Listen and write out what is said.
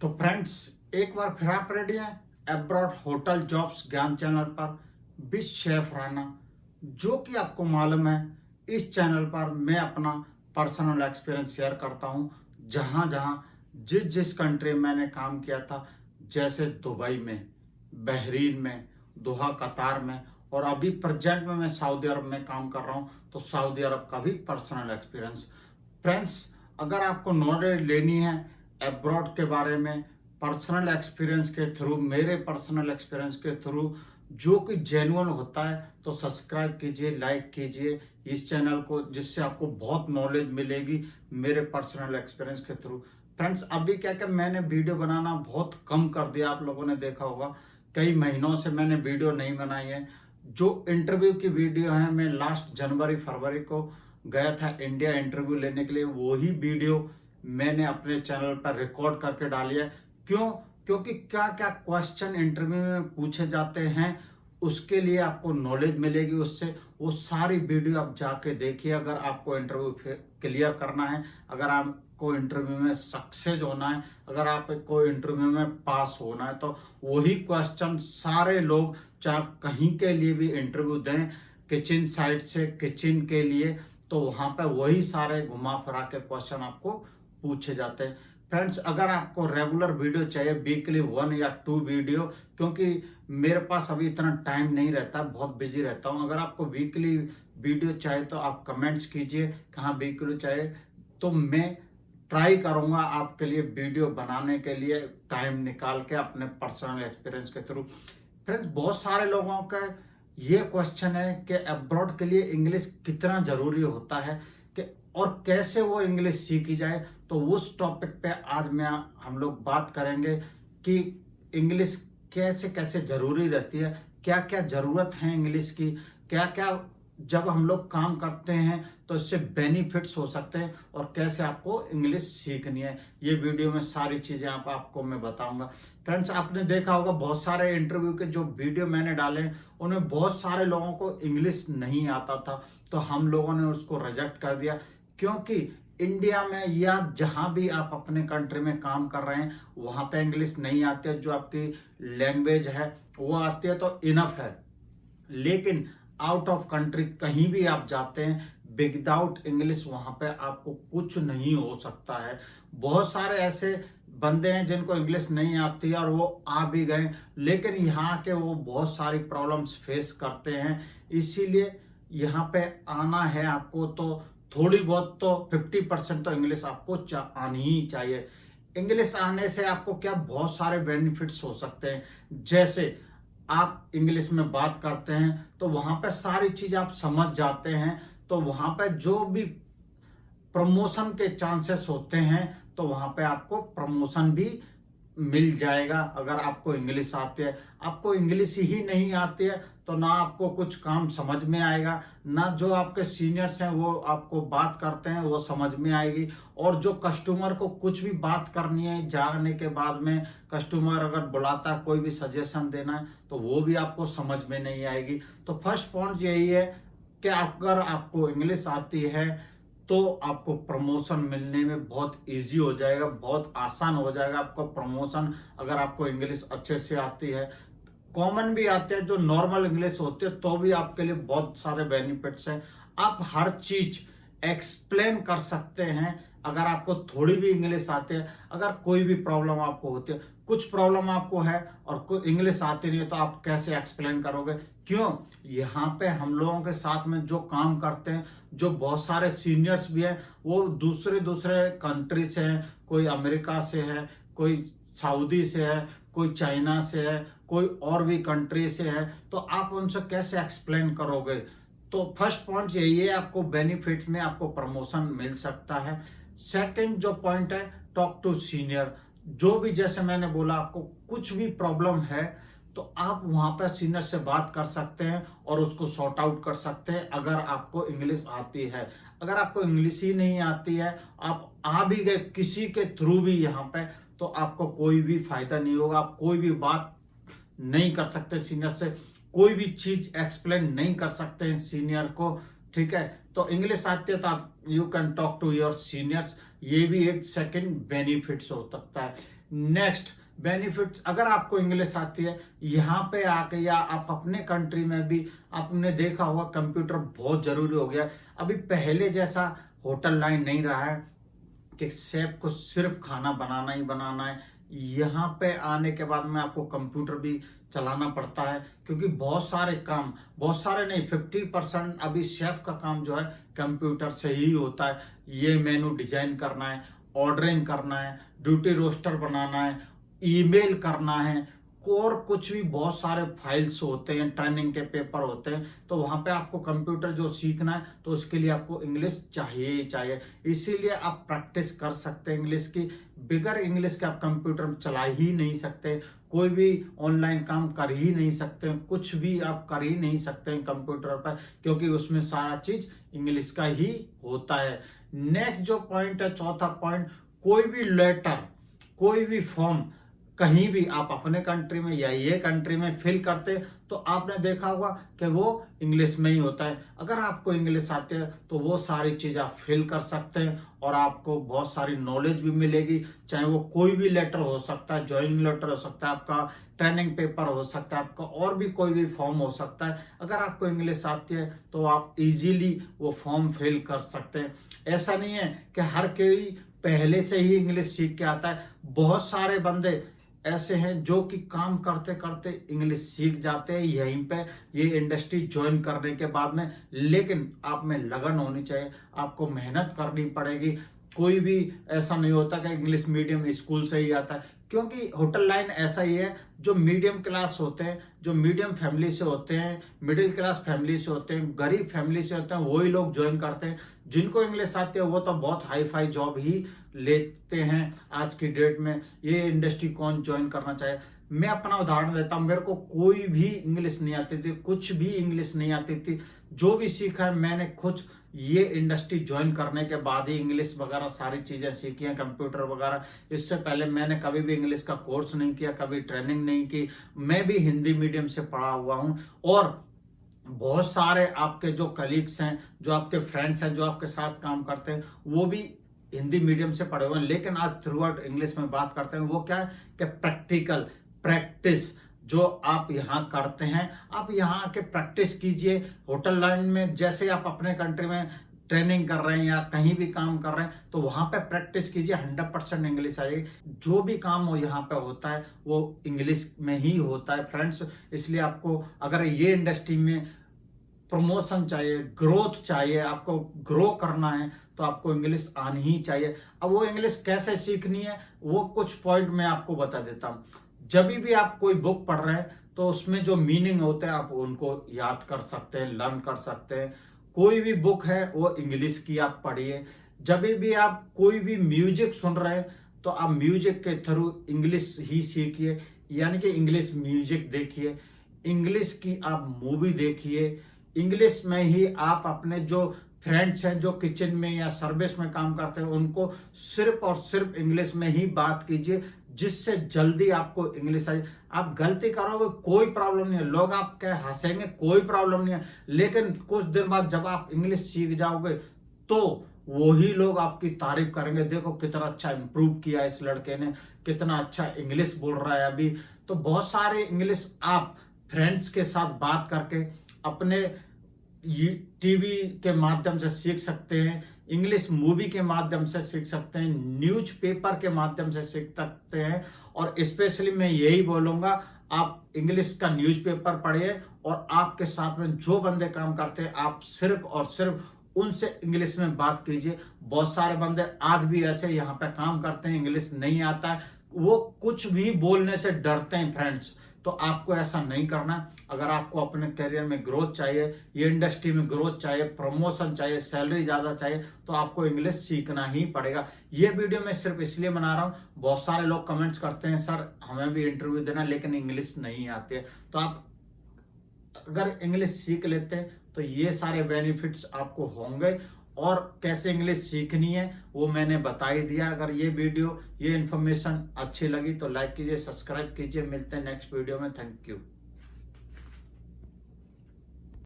तो फ्रेंड्स, एक बार फिर आप रेडी हैं एब्रॉड होटल जॉब्स ज्ञान चैनल पर विद शेफ राणा। जो कि आपको मालूम है, इस चैनल पर मैं अपना पर्सनल एक्सपीरियंस शेयर करता हूं, जहां जहां जिस जिस कंट्री में मैंने काम किया था, जैसे दुबई में, बहरीन में, दोहा कतार में, और अभी प्रेजेंट में मैं सऊदी अरब में काम कर रहा हूं, तो सऊदी अरब का भी पर्सनल एक्सपीरियंस। फ्रेंड्स, अगर आपको नॉलेज लेनी है एब्रॉड के बारे में, पर्सनल एक्सपीरियंस के थ्रू, मेरे पर्सनल एक्सपीरियंस के थ्रू, जो कि जेन्युइन होता है, तो सब्सक्राइब कीजिए, लाइक कीजिए इस चैनल को, जिससे आपको बहुत नॉलेज मिलेगी मेरे पर्सनल एक्सपीरियंस के थ्रू। फ्रेंड्स, अभी क्या क्या मैंने वीडियो बनाना बहुत कम कर दिया, आप लोगों ने देखा होगा कई महीनों से मैंने वीडियो नहीं बनाई है। जो इंटरव्यू की वीडियो है, मैं लास्ट जनवरी फरवरी को गया था इंडिया इंटरव्यू लेने के लिए, वही वीडियो मैंने अपने चैनल पर रिकॉर्ड करके डाली है। क्यों? क्योंकि क्या क्या क्वेश्चन इंटरव्यू में पूछे जाते हैं, उसके लिए आपको नॉलेज मिलेगी उससे। वो सारी वीडियो आप जाके देखिए, अगर आपको इंटरव्यू क्लियर करना है, अगर आपको इंटरव्यू में सक्सेस होना है, अगर आपको इंटरव्यू में पास होना है, तो वही क्वेश्चन सारे लोग, चाहे कहीं के लिए भी इंटरव्यू दें, किचन साइड से किचन के लिए, तो वहां पे वही सारे घुमा फिरा के क्वेश्चन आपको पूछे जाते हैं। फ्रेंड्स, अगर आपको रेगुलर वीडियो चाहिए, वीकली 1 या 2 वीडियो, क्योंकि मेरे पास अभी इतना टाइम नहीं रहता, बहुत बिजी रहता हूं। अगर आपको वीकली वीडियो चाहिए तो आप कमेंट्स कीजिए कहाँ वीकली चाहिए, तो मैं ट्राई करूंगा आपके लिए वीडियो बनाने के लिए टाइम निकाल के अपने पर्सनल एक्सपीरियंस के थ्रू। फ्रेंड्स, बहुत सारे लोगों का ये क्वेश्चन है कि अब्रॉड के लिए इंग्लिश कितना जरूरी होता है, कि और कैसे वो इंग्लिश सीखी जाए। तो उस टॉपिक पे आज हम लोग बात करेंगे कि इंग्लिश कैसे कैसे जरूरी रहती है, क्या क्या जरूरत है इंग्लिश की, क्या क्या जब हम लोग काम करते हैं तो इससे बेनिफिट्स हो सकते हैं, और कैसे आपको इंग्लिश सीखनी है। ये वीडियो में सारी चीजें आपको मैं बताऊंगा। फ्रेंड्स, आपने देखा होगा बहुत सारे इंटरव्यू के जो वीडियो मैंने डाले हैं, उनमें बहुत सारे लोगों को इंग्लिश नहीं आता था, तो हम लोगों ने उसको रिजेक्ट कर दिया। क्योंकि इंडिया में या जहां भी आप अपने कंट्री में काम कर रहे हैं, वहां पे इंग्लिश नहीं आती है, जो आपकी लैंग्वेज है वो आती है तो इनफ है। लेकिन आउट ऑफ कंट्री कहीं भी आप जाते हैं, विदाउट इंग्लिश वहां पे आपको कुछ नहीं हो सकता है। बहुत सारे ऐसे बंदे हैं जिनको इंग्लिश नहीं आती है और वो आ भी गए, लेकिन यहाँ के वो बहुत सारी प्रॉब्लम्स फेस करते हैं। इसीलिए यहाँ पे आना है आपको तो थोड़ी बहुत तो 50% तो इंग्लिश आपको आनी ही चाहिए। इंग्लिश आने से आपको क्या बहुत सारे बेनिफिट्स हो सकते हैं। जैसे आप इंग्लिश में बात करते हैं तो वहां पे सारी चीज आप समझ जाते हैं, तो वहां पे जो भी प्रमोशन के चांसेस होते हैं, तो वहां पे आपको प्रमोशन भी मिल जाएगा। अगर आपको इंग्लिश आती है, आपको इंग्लिश ही नहीं आती है तो ना आपको कुछ काम समझ में आएगा, ना जो आपके सीनियर्स हैं वो आपको बात करते हैं वो समझ में आएगी, और जो कस्टमर को कुछ भी बात करनी है जाने के बाद में, कस्टमर अगर बुलाता है कोई भी सजेशन देना है, तो वो भी आपको समझ में नहीं आएगी। तो फर्स्ट पॉइंट यही है कि अगर आपको इंग्लिश आती है तो आपको प्रमोशन मिलने में बहुत इजी हो जाएगा, बहुत आसान हो जाएगा आपको प्रमोशन, अगर आपको इंग्लिश अच्छे से आती है। कॉमन भी आते हैं जो नॉर्मल इंग्लिश होते हैं, तो भी आपके लिए बहुत सारे बेनिफिट्स हैं। आप हर चीज एक्सप्लेन कर सकते हैं अगर आपको थोड़ी भी इंग्लिश आती है। अगर कोई भी प्रॉब्लम आपको होती है, कुछ प्रॉब्लम आपको है और कोई इंग्लिश आती नहीं है, तो आप कैसे एक्सप्लेन करोगे? क्यों? यहाँ पे हम लोगों के साथ में जो काम करते हैं, जो बहुत सारे सीनियर्स भी हैं, वो दूसरे दूसरे कंट्री से हैं, कोई अमेरिका से है, कोई सऊदी से है, कोई चाइना से है, कोई और भी कंट्री से है, तो आप उनसे कैसे एक्सप्लेन करोगे? तो फर्स्ट पॉइंट यही है, आपको बेनिफिट में आपको प्रमोशन मिल सकता है। सेकंड जो पॉइंट है, टॉक टू सीनियर। जो भी, जैसे मैंने बोला, आपको कुछ भी प्रॉब्लम है तो आप वहां पर सीनियर से बात कर सकते हैं और उसको सॉर्ट आउट कर सकते हैं, अगर आपको इंग्लिश आती है। अगर आपको इंग्लिश ही नहीं आती है, आप आ भी गए किसी के थ्रू भी यहाँ पे, तो आपको कोई भी फायदा नहीं होगा। आप कोई भी बात नहीं कर सकते सीनियर से, कोई भी चीज एक्सप्लेन नहीं कर सकते हैं सीनियर को, ठीक है? तो इंग्लिश आती है तो आप you can talk to your seniors, ये भी एक सेकंड बेनिफिट्स हो सकता है। नेक्स्ट बेनिफिट्स, अगर आपको इंग्लिश आती है यहाँ पे आके या आप अपने कंट्री में भी आपने देखा होगा कंप्यूटर बहुत जरूरी हो गया है। अभी पहले जैसा होटल लाइन नहीं रहा है कि शेफ को सिर्फ खाना बनाना ही बनाना है। यहाँ पे आने के बाद में आपको कंप्यूटर भी चलाना पड़ता है, क्योंकि बहुत सारे काम, बहुत सारे नहीं, 50% अभी शेफ का काम जो है कंप्यूटर से ही होता है। ये मेनू डिजाइन करना है, ऑर्डरिंग करना है, ड्यूटी रोस्टर बनाना है, ईमेल करना है, और कुछ भी बहुत सारे फाइल्स होते हैं, ट्रेनिंग के पेपर होते हैं। तो वहां पे आपको कंप्यूटर जो सीखना है तो उसके लिए आपको इंग्लिश चाहिए ही चाहिए। इसीलिए आप प्रैक्टिस कर सकते हैं इंग्लिश की। बिगर इंग्लिश के आप कंप्यूटर चला ही नहीं सकते, कोई भी ऑनलाइन काम कर ही नहीं सकते, कुछ भी आप कर ही नहीं सकते हैं कंप्यूटर पर, क्योंकि उसमें सारा चीज इंग्लिश का ही होता है। नेक्स्ट जो पॉइंट है, चौथा पॉइंट, कोई भी लेटर, कोई भी फॉर्म कहीं भी आप अपने कंट्री में या ये कंट्री में फिल करते तो आपने देखा होगा कि वो इंग्लिश में ही होता है। अगर आपको इंग्लिश आती है तो वो सारी चीज आप फिल कर सकते हैं और आपको बहुत सारी नॉलेज भी मिलेगी। चाहे वो कोई भी लेटर हो सकता है, ज्वाइनिंग लेटर हो सकता है, आपका ट्रेनिंग पेपर हो सकता है, आपका और भी कोई भी फॉर्म हो सकता है। अगर आपको इंग्लिश आती है तो आप इजीली वो फॉर्म फिल कर सकते हैं। ऐसा नहीं है कि हर कोई पहले से ही इंग्लिश सीख के आता है। बहुत सारे बंदे ऐसे हैं जो कि काम करते करते इंग्लिश सीख जाते हैं यहीं पे, ये इंडस्ट्री ज्वाइन करने के बाद में। लेकिन आप में लगन होनी चाहिए, आपको मेहनत करनी पड़ेगी। कोई भी ऐसा नहीं होता कि इंग्लिश मीडियम स्कूल से ही आता है, क्योंकि होटल लाइन ऐसा ही है। जो मीडियम क्लास होते हैं, जो मीडियम फैमिली से होते हैं, मिडिल क्लास फैमिली से होते हैं, गरीब फैमिली से होते हैं, वही लोग ज्वाइन करते हैं। जिनको इंग्लिश आती है वो तो बहुत हाई फाई जॉब ही लेते हैं आज की डेट में। ये इंडस्ट्री कौन ज्वाइन करना चाहे। मैं अपना उदाहरण देता हूँ, मेरे को कोई भी इंग्लिश नहीं आती थी, कुछ भी इंग्लिश नहीं आती थी। जो भी सीखा है मैंने खुद ये इंडस्ट्री ज्वाइन करने के बाद ही इंग्लिश वगैरह सारी चीजें सीखी हैं, कंप्यूटर वगैरह। इससे पहले मैंने कभी भी इंग्लिश का कोर्स नहीं किया, कभी ट्रेनिंग नहीं की। मैं भी हिंदी मीडियम से पढ़ा हुआ हूँ, और बहुत सारे आपके जो कलीग्स हैं, जो आपके फ्रेंड्स हैं, जो आपके साथ काम करते हैं, वो भी हिंदी मीडियम से पढ़े हुए हैं, लेकिन आज थ्रू आउट इंग्लिश में बात करते हैं। वो क्या है कि प्रैक्टिकल प्रैक्टिस जो आप यहाँ करते हैं, आप यहाँ आके प्रैक्टिस कीजिए। होटल लाइन में जैसे आप अपने कंट्री में ट्रेनिंग कर रहे हैं या कहीं भी काम कर रहे हैं तो वहां पे प्रैक्टिस कीजिए, 100% इंग्लिश आएगी। जो भी काम हो यहाँ पे होता है वो इंग्लिश में ही होता है फ्रेंड्स। इसलिए आपको अगर ये इंडस्ट्री में प्रमोशन चाहिए, ग्रोथ चाहिए, आपको ग्रो करना है तो आपको इंग्लिश आनी ही चाहिए। अब वो इंग्लिश कैसे सीखनी है वो कुछ पॉइंट मैं आपको बता देता हूँ। जब भी आप कोई बुक पढ़ रहे हैं तो उसमें जो मीनिंग होते हैं आप उनको याद कर सकते हैं, लर्न कर सकते हैं। कोई भी बुक है वो इंग्लिश की आप पढ़िए। जब भी आप कोई भी म्यूजिक सुन रहे हैं तो आप म्यूजिक के थ्रू इंग्लिश ही सीखिए, यानी कि इंग्लिश म्यूजिक देखिए, इंग्लिश की आप मूवी देखिए, इंग्लिश में ही आप अपने जो फ्रेंड्स हैं जो किचन में या सर्विस में काम करते हैं उनको सिर्फ और सिर्फ इंग्लिश में ही बात कीजिए, जिससे जल्दी आपको इंग्लिश आए। आप गलती करोगे कोई प्रॉब्लम नहीं है, लोग आपके हंसेंगे कोई प्रॉब्लम नहीं है, लेकिन कुछ दिन बाद जब आप इंग्लिश सीख जाओगे तो वही लोग आपकी तारीफ करेंगे, देखो कितना अच्छा इंप्रूव किया इस लड़के ने, कितना अच्छा इंग्लिश बोल रहा है अभी। तो बहुत सारे इंग्लिश आप फ्रेंड्स के साथ बात करके, अपने टीवी के माध्यम से सीख सकते हैं, इंग्लिश मूवी के माध्यम से सीख सकते हैं, न्यूज पेपर के माध्यम से सीख सकते हैं। और स्पेशली मैं यही बोलूंगा, आप इंग्लिश का न्यूज़पेपर पढ़िए और आपके साथ में जो बंदे काम करते हैं आप सिर्फ और सिर्फ उनसे इंग्लिश में बात कीजिए। बहुत सारे बंदे आज भी ऐसे यहाँ पे काम करते हैं, इंग्लिश नहीं आता है, वो कुछ भी बोलने से डरते हैं फ्रेंड्स। तो आपको ऐसा नहीं करना। अगर आपको अपने करियर में ग्रोथ चाहिए, ये इंडस्ट्री में ग्रोथ चाहिए, प्रमोशन चाहिए, सैलरी ज्यादा चाहिए, तो आपको इंग्लिश सीखना ही पड़ेगा। ये वीडियो मैं सिर्फ इसलिए बना रहा हूँ, बहुत सारे लोग कमेंट्स करते हैं सर हमें भी इंटरव्यू देना लेकिन इंग्लिश नहीं आती है। तो आप अगर इंग्लिश सीख लेते हैं तो ये सारे बेनिफिट्स आपको होंगे। और कैसे इंग्लिश सीखनी है वो मैंने बता ही दिया। अगर ये वीडियो, ये इन्फॉर्मेशन अच्छी लगी तो लाइक कीजिए, सब्सक्राइब कीजिए। मिलते हैं नेक्स्ट वीडियो में। Thank you.